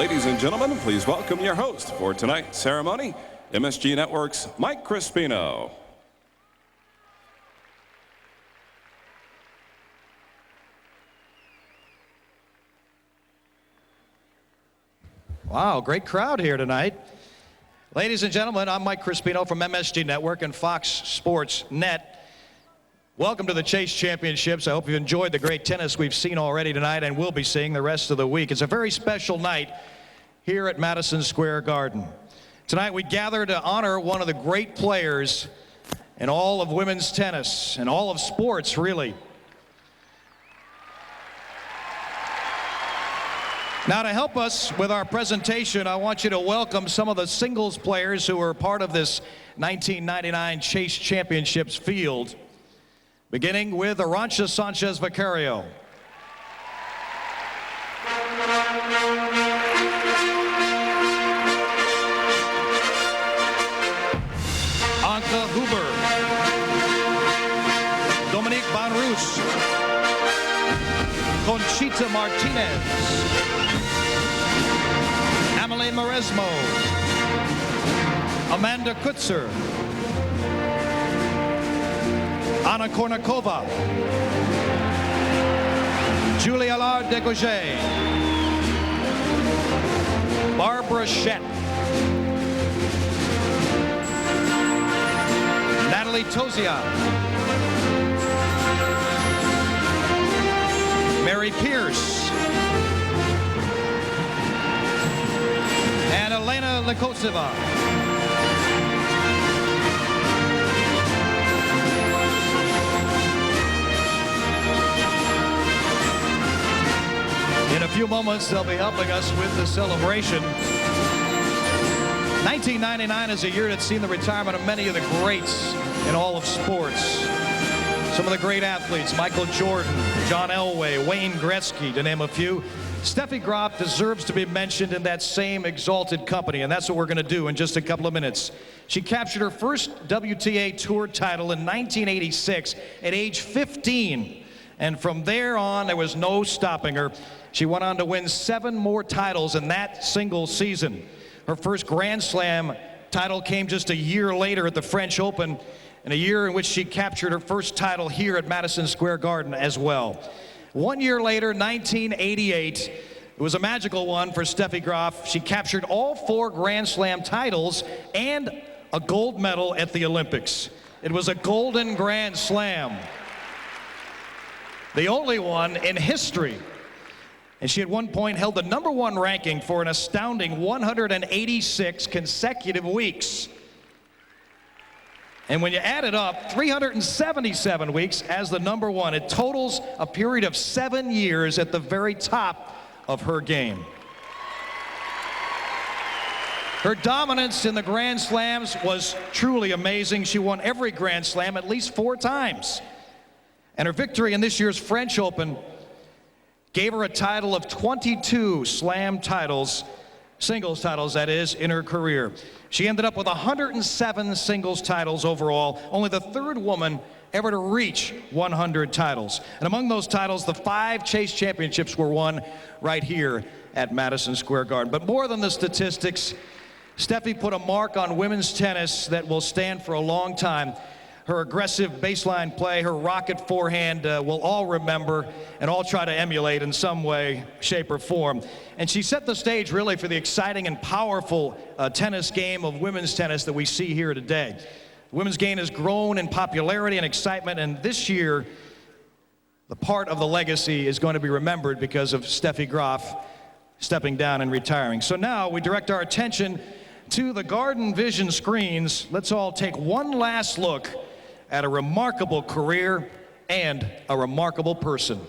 Ladies and gentlemen, please welcome your host for tonight's ceremony, MSG Network's Mike Crispino. Wow, great crowd here tonight. Ladies and gentlemen, I'm Mike Crispino from MSG Network and Fox Sports Net. Welcome to the Chase Championships. I hope you enjoyed the great tennis we've seen already tonight and will be seeing the rest of the week. It's a very special night here at Madison Square Garden. Tonight we gather to honor one of the great players in all of women's tennis and all of sports, really. Now, to help us with our presentation, I want you to welcome some of the singles players who were part of this 1999 Chase Championships field, beginning with Arantxa Sanchez Vicario. Anke Huber. Dominique Banrus. Conchita Martinez. Emily Mauresmo, Amanda Kutzer, Anna Kournikova, Julie Allard-Desgauget, Barbara Schett, Natalie Tozia, Mary Pierce, and Elena Likoseva. In a few moments, they'll be helping us with the celebration. 1999 is a year that's seen the retirement of many of the greats in all of sports. Some of the great athletes, Michael Jordan, John Elway, Wayne Gretzky, to name a few. Steffi Graf deserves to be mentioned in that same exalted company, and that's what we're going to do in just a couple of minutes. She captured her first WTA Tour title in 1986 at age 15, and from there on, there was no stopping her. She went on to win 7 more titles in that single season. Her first Grand Slam title came just a year later at the French Open, in a year in which she captured her first title here at Madison Square Garden as well. 1 year later, 1988, it was a magical one for Steffi Graf. She captured all 4 Grand Slam titles and a gold medal at the Olympics. It was a golden Grand Slam, the only one in history. And she at one point held the #1 ranking for an astounding 186 consecutive weeks. And when you add it up, 377 weeks as the #1, it totals a period of 7 years at the very top of her game. Her dominance in the Grand Slams was truly amazing. She won every Grand Slam at least 4 times. And her victory in this year's French Open gave her a title of 22 Slam titles, singles titles, that is, in her career. She ended up with 107 singles titles overall, only the 3rd woman ever to reach 100 titles. And among those titles, the 5 Chase Championships were won right here at Madison Square Garden. But more than the statistics, Steffi put a mark on women's tennis that will stand for a long time. Her aggressive baseline play, her rocket forehand, we'll all remember and all try to emulate in some way, shape, or form. And she set the stage really for the exciting and powerful tennis game of women's tennis that we see here today. The women's game has grown in popularity and excitement, and this year, the part of the legacy is going to be remembered because of Steffi Graf stepping down and retiring. So now we direct our attention to the Garden Vision screens. Let's all take one last look at a remarkable career and a remarkable person.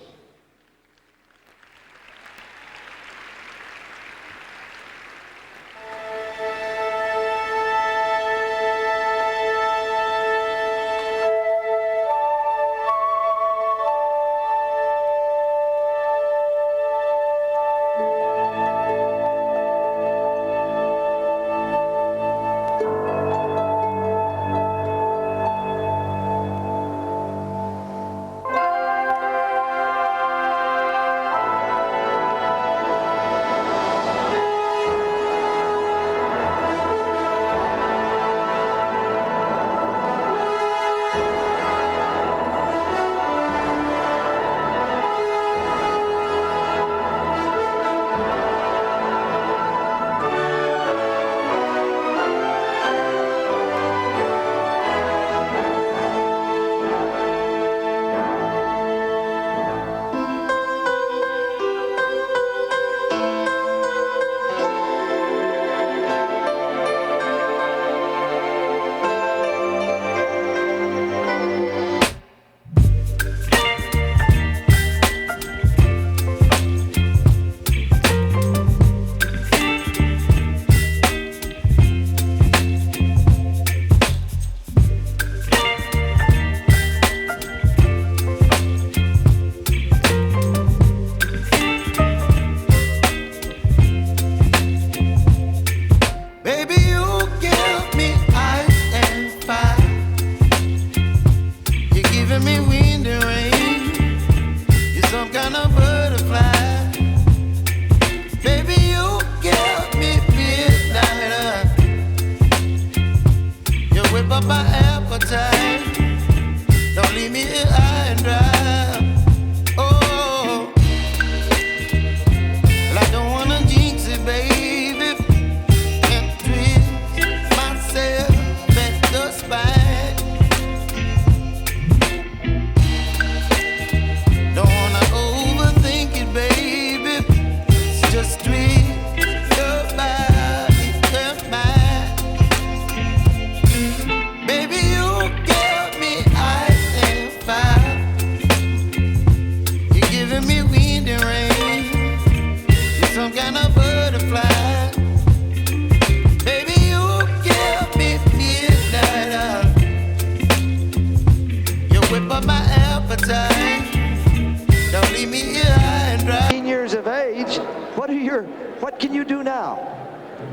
year. What can you do now?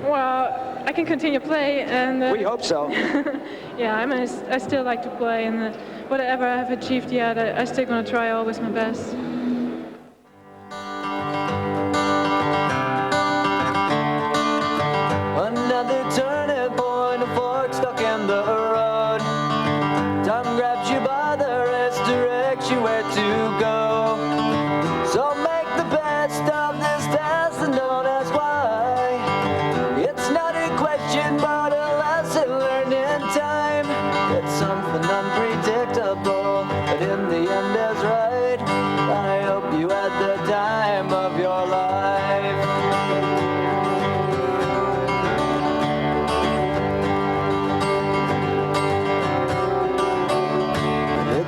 Well, I can continue to play, and We hope so. yeah, I still like to play, and whatever I have achieved yet, I still gonna try always my best. Another turning point, a fork stuck in the road. Time grabs you by the wrist, directs you where to go. So make the best of this test and don't ask why. It's not a question, but a lesson learned in time. It's something unpredictable, but in the end is right. I hope you had the time of your life.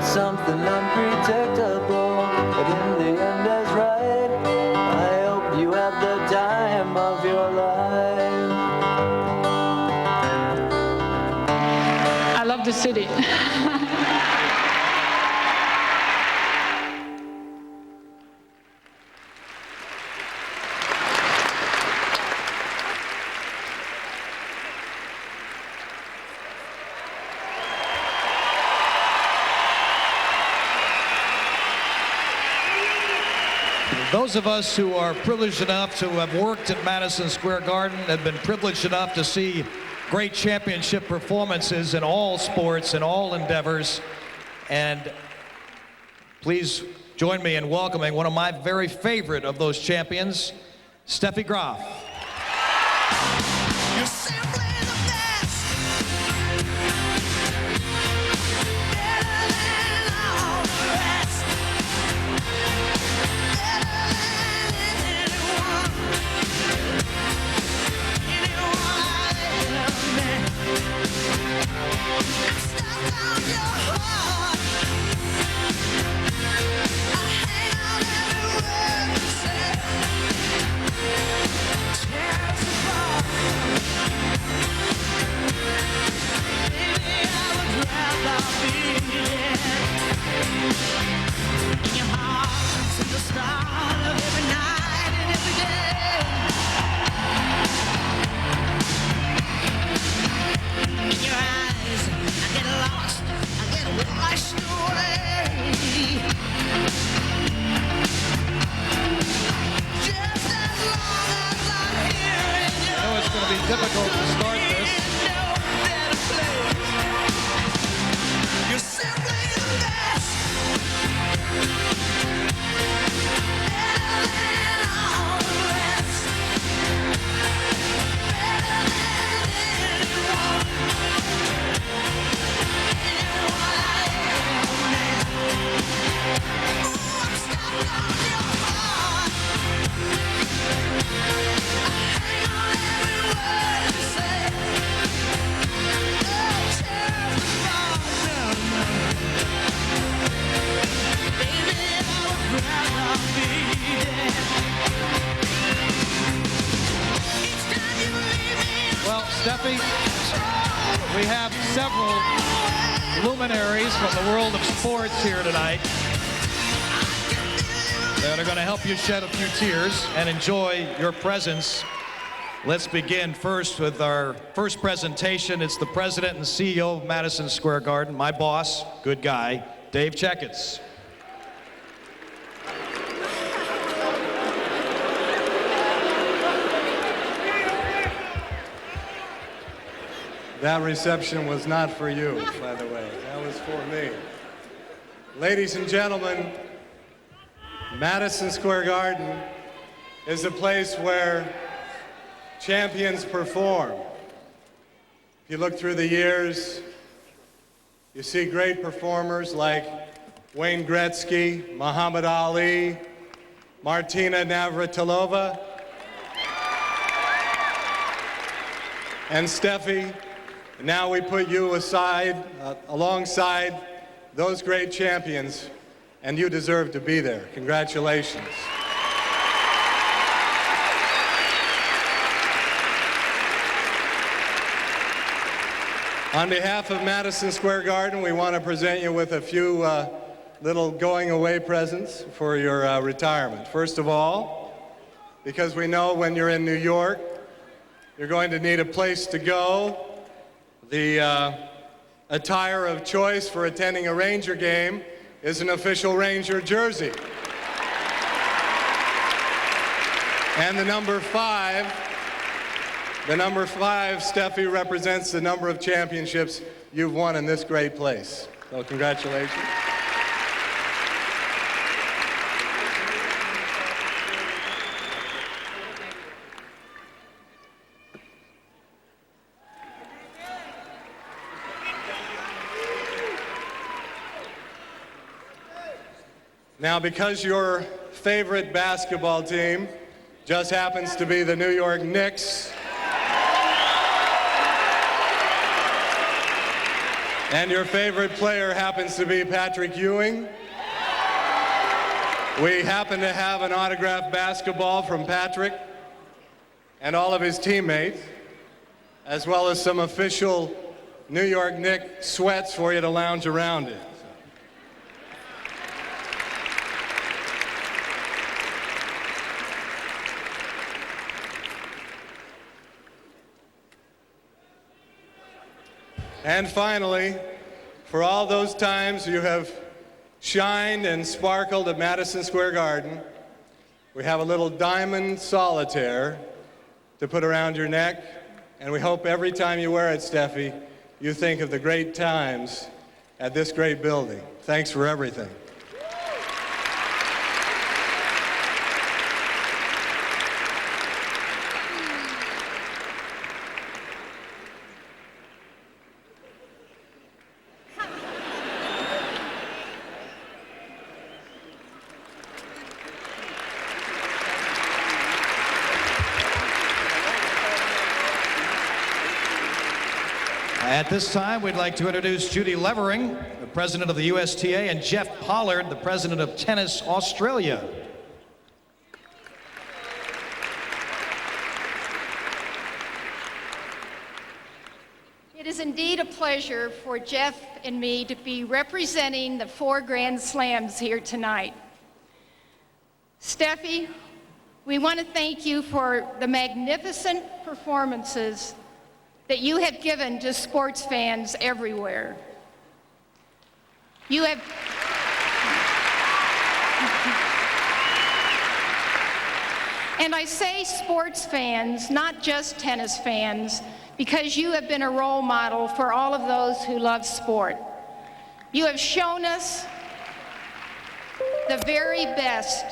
Something unpredictable, but in the end is right. I hope you had the time of your life. I love the city. Those of us who are privileged enough to have worked at Madison Square Garden have been privileged enough to see great championship performances in all sports and all endeavors. And please join me in welcoming one of my very favorite of those champions, Steffi Graf. You're simply the best. Better than all the rest. Better than anyone. Anyone I've ever met. I'm stuck on your heart. I hang on every word you say. Tears apart. Baby, I would rather be in your heart to the start of every night and every day. In your eyes, I get lost, I get washed away. Just as long as I'm here in your I know it's going to be difficult to start this. You're simply the best. Better than all the rest. Better than anyone. Anyone I ever met. Ooh, I'm stuck on your heart. I hang on every word you say. No tears apart, no, no. Baby, I would rather be dead. Each time you leave me, Well, Steffi, we have several luminaries from the world of sports here tonight that are going to help you shed a few tears and enjoy your presence. Let's begin first with our first presentation. It's the president and CEO of Madison Square Garden, my boss, good guy, Dave Checketts. That reception was not for you, by the way. That was for me. Ladies and gentlemen, Madison Square Garden is a place where champions perform. If you look through the years, you see great performers like Wayne Gretzky, Muhammad Ali, Martina Navratilova, and Steffi. Now we put you aside, alongside those great champions, and you deserve to be there. Congratulations. On behalf of Madison Square Garden, we want to present you with a few little going away presents for your retirement. First of all, because we know when you're in New York, you're going to need a place to go. The attire of choice for attending a Ranger game is an official Ranger jersey. And the number 5, Steffi, represents the number of championships you've won in this great place. So congratulations. Now, because your favorite basketball team just happens to be the New York Knicks, and your favorite player happens to be Patrick Ewing, we happen to have an autographed basketball from Patrick and all of his teammates, as well as some official New York Knicks sweats for you to lounge around in. And finally, for all those times you have shined and sparkled at Madison Square Garden, we have a little diamond solitaire to put around your neck, and we hope every time you wear it, Steffi, you think of the great times at this great building. Thanks for everything. At this time, we'd like to introduce Judy Levering, the president of the USTA, and Jeff Pollard, the president of Tennis Australia. It is indeed a pleasure for Jeff and me to be representing the 4 Grand Slams here tonight. Steffi, we want to thank you for the magnificent performances that you have given to sports fans everywhere. You have and I say sports fans, not just tennis fans, because you have been a role model for all of those who love sport. You have shown us the very best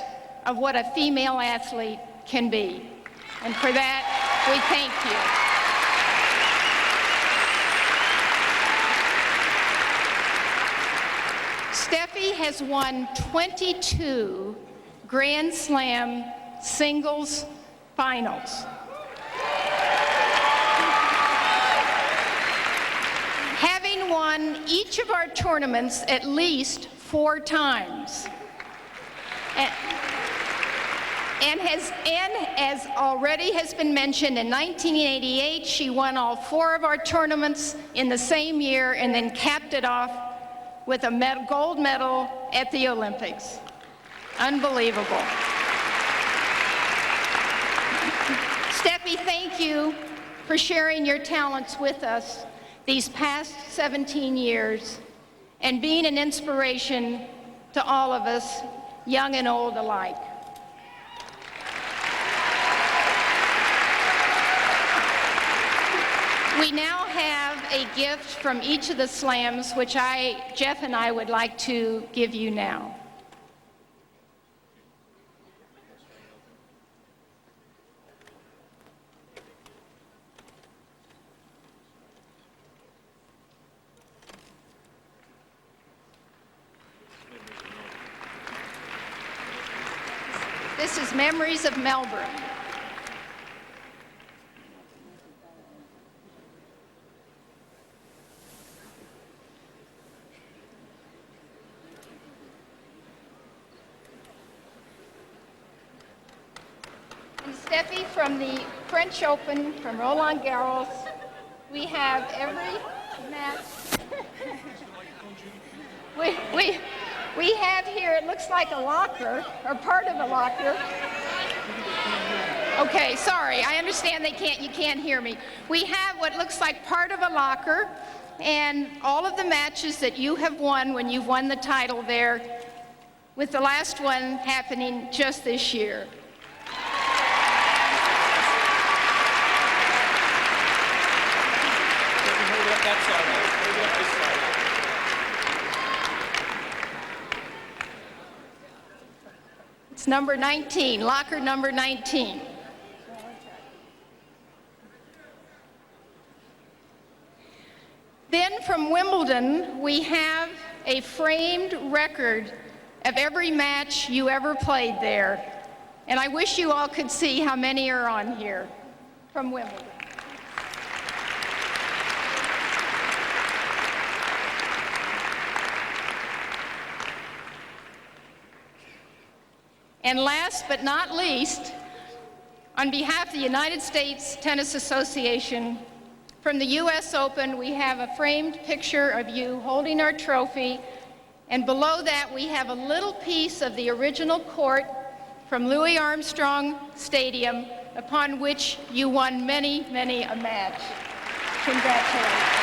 of what a female athlete can be. And for that, we thank you. Steffi has won 22 Grand Slam singles finals. Having won each of our tournaments at least 4 times. And as already has been mentioned, in 1988, she won all 4 of our tournaments in the same year and then capped it off with a gold medal at the Olympics. Unbelievable. Steffi, thank you for sharing your talents with us these past 17 years and being an inspiration to all of us, young and old alike. We now have a gift from each of the slams, which Jeff and I would like to give you now. This is Memories of Melbourne. And Steffi, from the French Open, from Roland Garros, we have every match. we have here, it looks like a locker, or part of a locker. Okay, sorry. I understand you can't hear me. We have what looks like part of a locker and all of the matches that you have won when you've won the title there, with the last one happening just this year. It's number 19, locker number 19. Then from Wimbledon, we have a framed record of every match you ever played there. And I wish you all could see how many are on here from Wimbledon. And last but not least, on behalf of the United States Tennis Association, from the U.S. Open, we have a framed picture of you holding our trophy, and below that we have a little piece of the original court from Louis Armstrong Stadium, upon which you won many, many a match. Congratulations.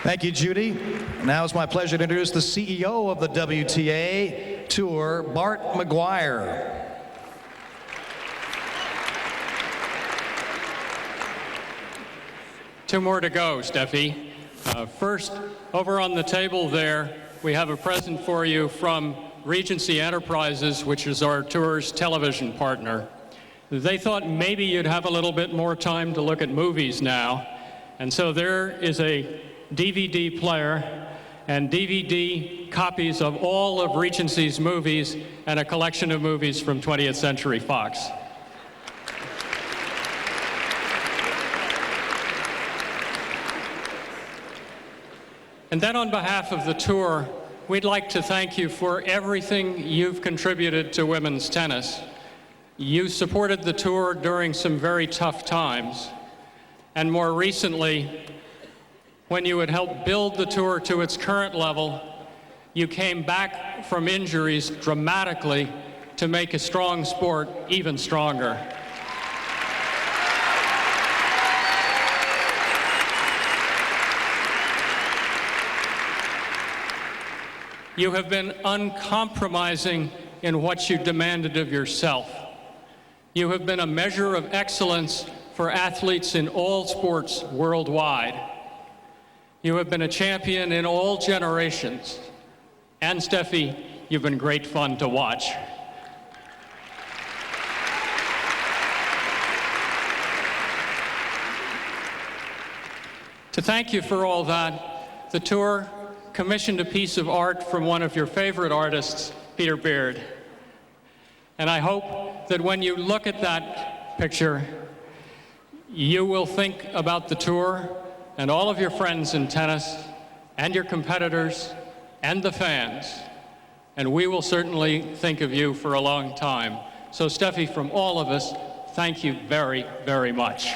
Thank you, Judy. Now it's my pleasure to introduce the CEO of the WTA Tour, Bart McGuire. Two more to go, Steffi. First, over on the table there, we have a present for you from Regency Enterprises, which is our tour's television partner. They thought maybe you'd have a little bit more time to look at movies now, and so there is a DVD player and DVD copies of all of Regency's movies and a collection of movies from 20th Century Fox. And then on behalf of the tour, we'd like to thank you for everything you've contributed to women's tennis. You supported the tour during some very tough times, and more recently, when you had helped build the tour to its current level, you came back from injuries dramatically to make a strong sport even stronger. You have been uncompromising in what you demanded of yourself. You have been a measure of excellence for athletes in all sports worldwide. You have been a champion in all generations. And Steffi, you've been great fun to watch. To thank you for all that, the tour commissioned a piece of art from one of your favorite artists, Peter Beard. And I hope that when you look at that picture, you will think about the tour and all of your friends in tennis, and your competitors, and the fans. And we will certainly think of you for a long time. So Steffi, from all of us, thank you very, very much.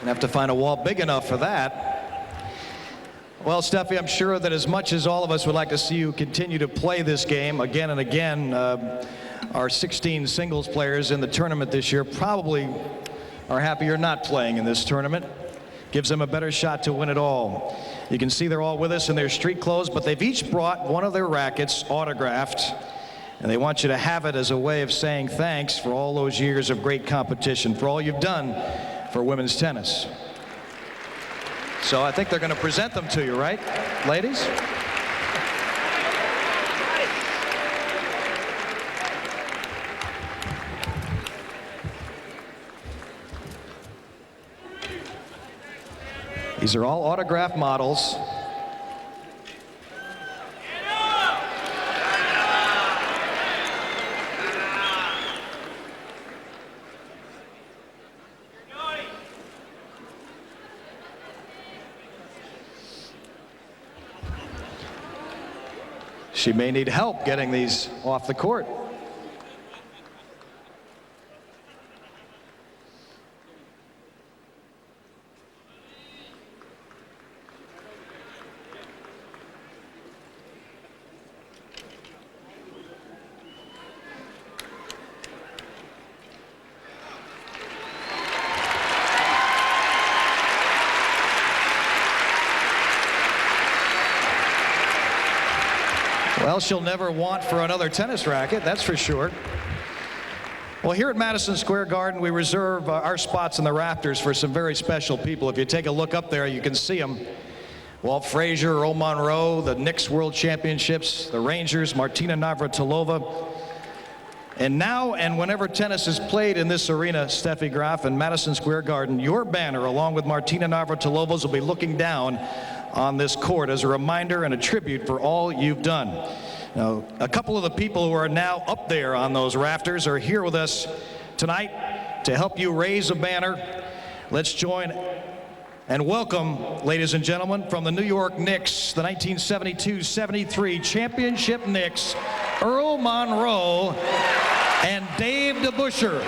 Have to find a wall big enough for that. Well, Steffi, I'm sure that as much as all of us would like to see you continue to play this game again and again, our 16 singles players in the tournament this year probably are happy you're not playing in this tournament. Gives them a better shot to win it all. You can see they're all with us in their street clothes, but they've each brought one of their rackets autographed, and they want you to have it as a way of saying thanks for all those years of great competition, for all you've done for women's tennis. So I think they're going to present them to you, right, ladies? These are all autograph models. She may need help getting these off the court. Well, she'll never want for another tennis racket, that's for sure. Well, here at Madison Square Garden, we reserve our spots in the rafters for some very special people. If you take a look up there, you can see them. Walt Frazier, Earl Monroe, the Knicks World Championships, the Rangers, Martina Navratilova. And now and whenever tennis is played in this arena, Steffi Graf and Madison Square Garden, your banner, along with Martina Navratilova's, will be looking down on this court as a reminder and a tribute for all you've done. Now, a couple of the people who are now up there on those rafters are here with us tonight to help you raise a banner. Let's join and welcome, ladies and gentlemen, from the New York Knicks, the 1972-73 championship Knicks, Earl Monroe and Dave DeBusschere.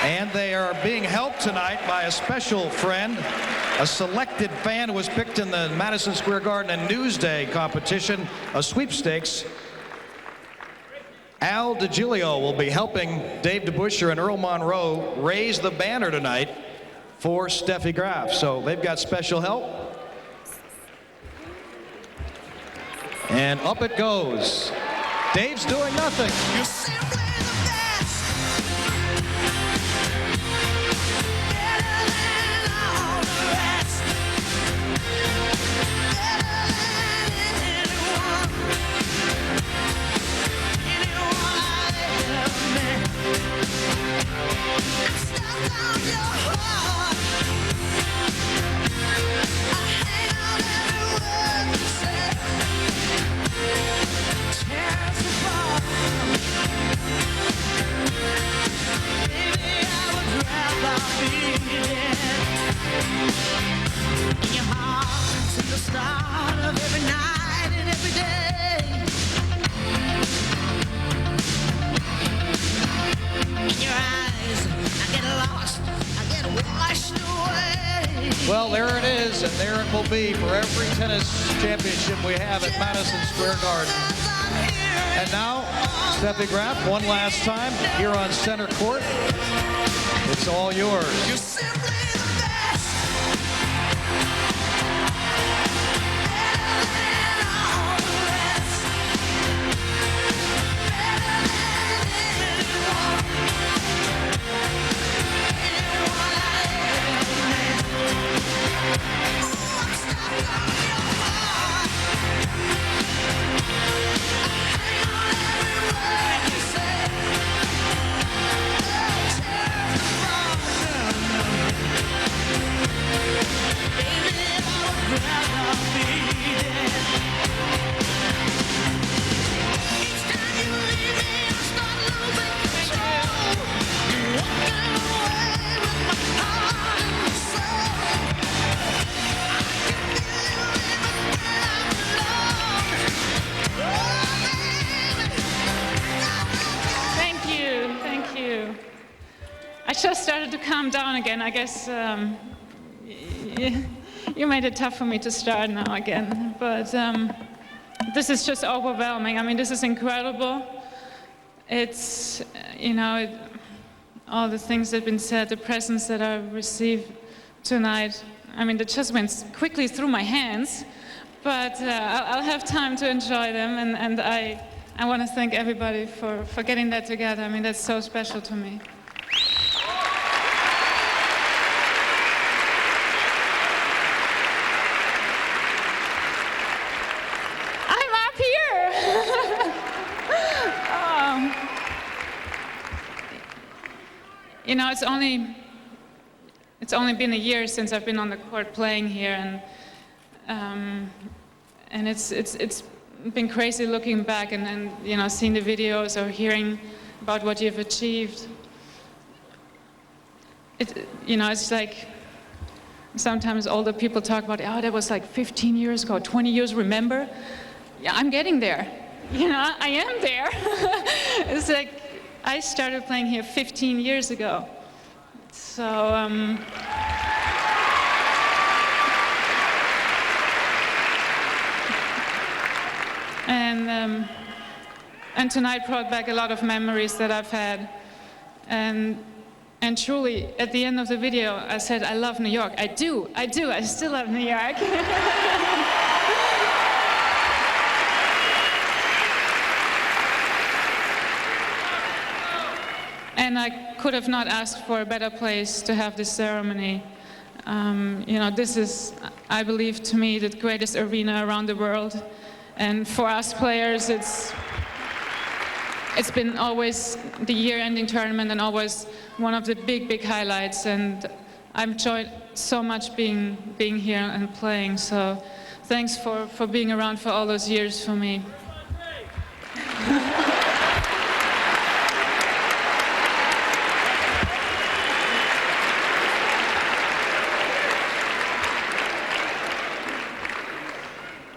And they are being helped tonight by a special friend, a selected fan who was picked in the Madison Square Garden and Newsday competition, a sweepstakes. Al DiGilio will be helping Dave DeBusschere and Earl Monroe raise the banner tonight for Steffi Graf. So they've got special help. And up it goes. Dave's doing nothing. You're simply the best. Better than all the rest. Better than anyone. Anyone I've ever met. I'm stuck on your heart. I hang on every word you say. Tear us apart. Baby, I would rather be dead. In your heart, since the start of every night and every day. In your eyes, I get lost, I get washed away. Well, there it is, and there it will be for every tennis championship we have at Madison Square Garden. And now, Steffi Graf, one last time, here on center court. It's all yours. You're simply the best. Better than all the rest. Better than anyone. Anyone I ever met. Oh, I'm stuck on your heart. Hang on every word you say. Oh, tear us apart. I just started to calm down again. I guess you made it tough for me to start now again. But this is just overwhelming. I mean, this is incredible. It's, all the things that have been said, the presents that I received tonight. I mean, they just went quickly through my hands. But I'll have time to enjoy them, and I want to thank everybody for getting that together. I mean, that's so special to me. I'm up here! It's only been a year since I've been on the court playing here, and it's been crazy looking back and seeing the videos or hearing about what you've achieved. It's like sometimes older people talk about, oh, that was like 15 years ago, 20 years, remember? Yeah, I'm getting there. I am there. It's like I started playing here 15 years ago. So, and tonight brought back a lot of memories that I've had. And truly, at the end of the video, I said, I love New York. I do, I still love New York. And I could have not asked for a better place to have this ceremony. This is, I believe, to me, the greatest arena around the world. And for us players, it's been always the year-ending tournament and always one of the big highlights. And I've enjoyed so much being here and playing. So thanks for being around for all those years for me.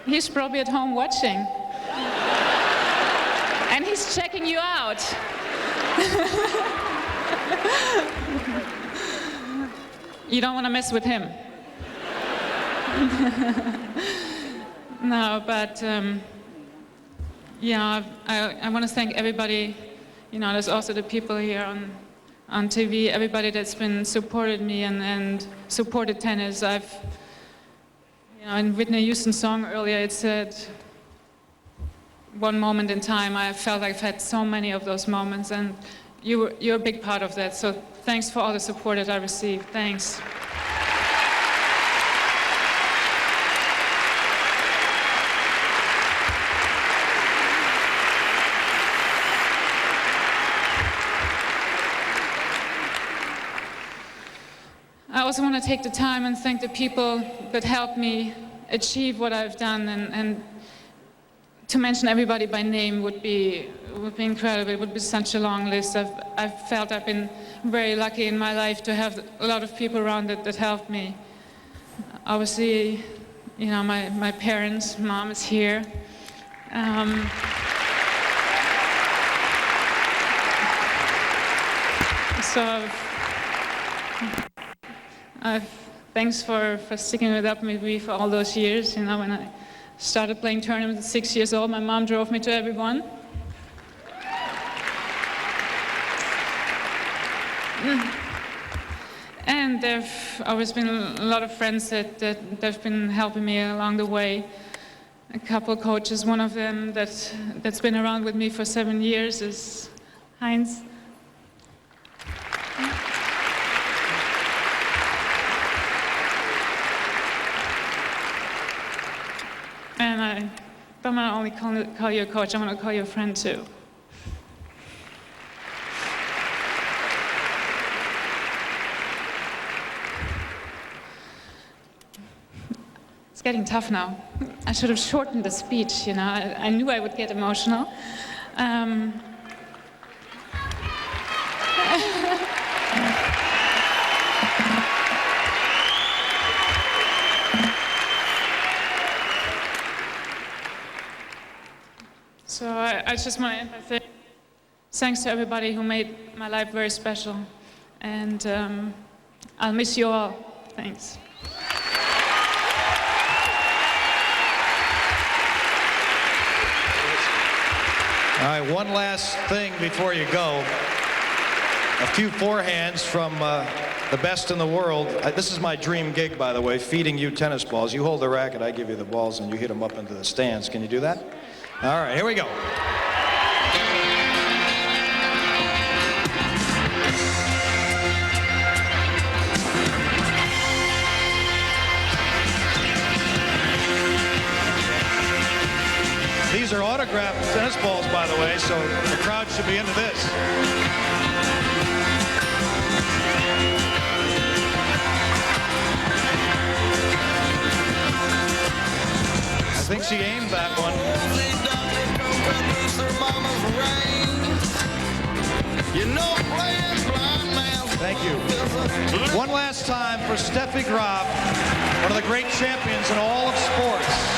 He's probably at home watching. And he's checking you out. You don't want to mess with him. No, but I want to thank everybody. There's also the people here on TV, everybody that's been supported me and supported tennis. In Whitney Houston's song earlier, it said, one moment in time. I felt I've had so many of those moments, and you're a big part of that. So thanks for all the support that I received. Thanks. I also want to take the time and thank the people that helped me achieve what I've done, and to mention everybody by name would be incredible. It would be such a long list. I've felt I've been very lucky in my life to have a lot of people around that helped me. Obviously, my parents, mom is here. Thanks for sticking with me for all those years. When I started playing tournaments at 6 years old, my mom drove me to every one. And there've always been a lot of friends that have been helping me along the way. A couple coaches, one of them that's been around with me for 7 years is Heinz. And I don't want to only call you a coach, I want to call you a friend too. It's getting tough now. I should have shortened the speech, I knew I would get emotional. So I just want to end by saying thanks to everybody who made my life very special. And I'll miss you all. Thanks. All right, one last thing before you go. A few forehands from the best in the world. This is my dream gig, by the way, feeding you tennis balls. You hold the racket, I give you the balls, and you hit them up into the stands. Can you do that? All right, here we go. These are autographed tennis balls, by the way, so the crowd should be into this. I think she aimed that one. Thank you. One last time for Steffi Graf, one of the great champions in all of sports.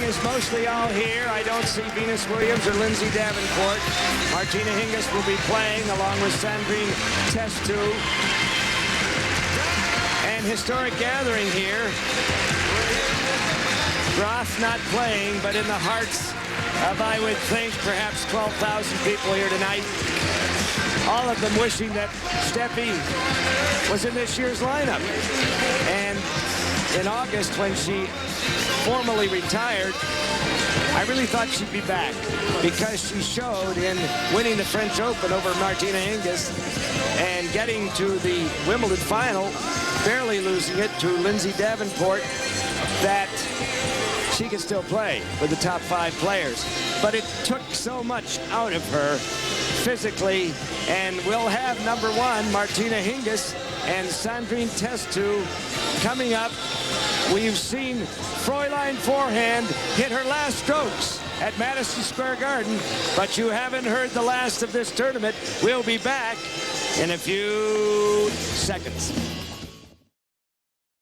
Is mostly all here. I don't see Venus Williams or Lindsay Davenport. Martina Hingis will be playing along with Sandrine Testu. And historic gathering here. Graf not playing, but in the hearts of, I would think, perhaps 12,000 people here tonight. All of them wishing that Steffi was in this year's lineup. And in August, when she formally retired, I really thought she'd be back because she showed in winning the French Open over Martina Hingis and getting to the Wimbledon final, barely losing it to Lindsay Davenport, that she could still play with the top 5 players. But it took so much out of her physically, and we'll have number 1, Martina Hingis, and Sandrine Testu coming up. We've seen Fräulein Forehand hit her last strokes at Madison Square Garden, but you haven't heard the last of this tournament. We'll be back in a few seconds.